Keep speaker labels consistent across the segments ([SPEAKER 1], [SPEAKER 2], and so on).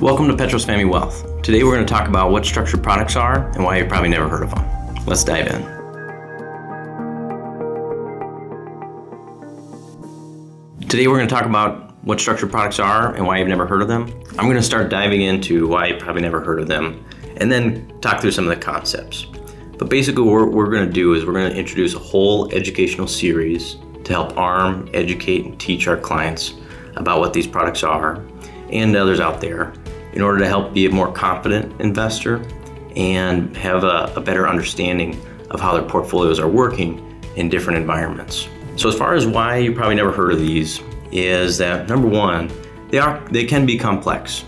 [SPEAKER 1] Welcome to Petros Family Wealth. Today we're going to talk about what structured products are and why you've probably never heard of them. Let's dive in. Today we're going to talk about what structured products are and why you've never heard of them. I'm going to start diving into why you've probably never heard of them and then talk through some of the concepts. But basically what we're going to do is we're going to introduce a whole educational series to help arm, educate, and teach our clients about what these products are and others out there in order to help be a more confident investor and have a better understanding of how their portfolios are working in different environments. So as far as why you probably never heard of these is that, number one, they can be complex.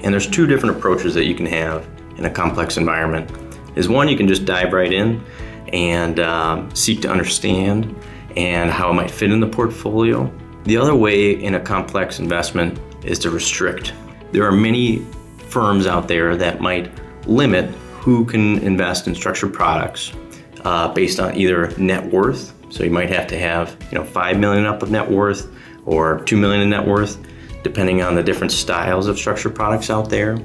[SPEAKER 1] And there's two different approaches that you can have in a complex environment. Is one, you can just dive right in and seek to understand and how it might fit in the portfolio. The other way in a complex investment is to restrict. There are many firms out there that might limit who can invest in structured products based on either net worth. So you might have to have, $5 million up of net worth or $2 million in net worth, depending on the different styles of structured products out there.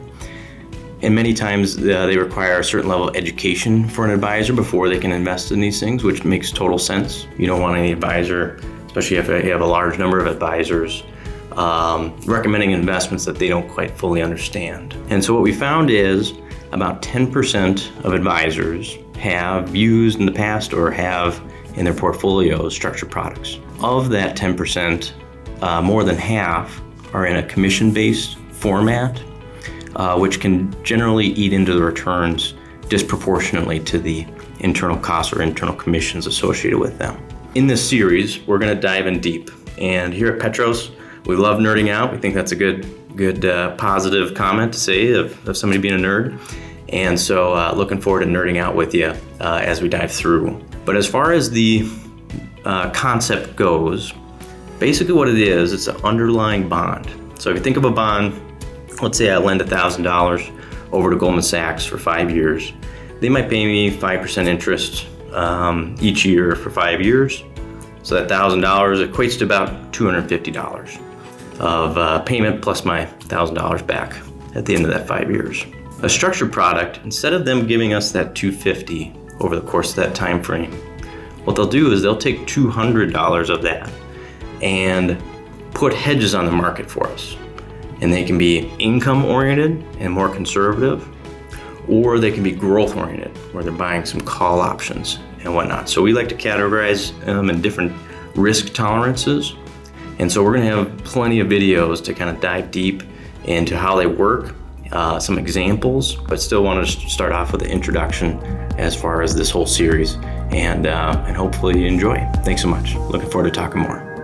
[SPEAKER 1] And many times they require a certain level of education for an advisor before they can invest in these things, which makes total sense. You don't want any advisor, especially if you have a large number of advisors, recommending investments that they don't quite fully understand. And so what we found is about 10% of advisors have used in the past or have in their portfolios structured products. Of that 10%, more than half are in a commission-based format, which can generally eat into the returns disproportionately to the internal costs or internal commissions associated with them. In this series, we're going to dive in deep. And here at Petros, we love nerding out. We think that's a good positive comment to say of somebody being a nerd. And so looking forward to nerding out with you as we dive through. But as far as the concept goes, basically what it is, it's an underlying bond. So if you think of a bond, let's say I lend $1,000 over to Goldman Sachs for 5 years. They might pay me 5% interest each year for 5 years. So that $1,000 equates to about $250 of payment plus my $1,000 back at the end of that 5 years. A structured product, instead of them giving us that $250 over the course of that time frame, what they'll do is they'll take $200 of that and put hedges on the market for us. And they can be income oriented and more conservative, or they can be growth oriented, where they're buying some call options and whatnot. So we like to categorize them in different risk tolerances. And so we're going to have plenty of videos to kind of dive deep into how they work, some examples, but still want to start off with an introduction as far as this whole series, and hopefully you enjoy. Thanks so much. Looking forward to talking more.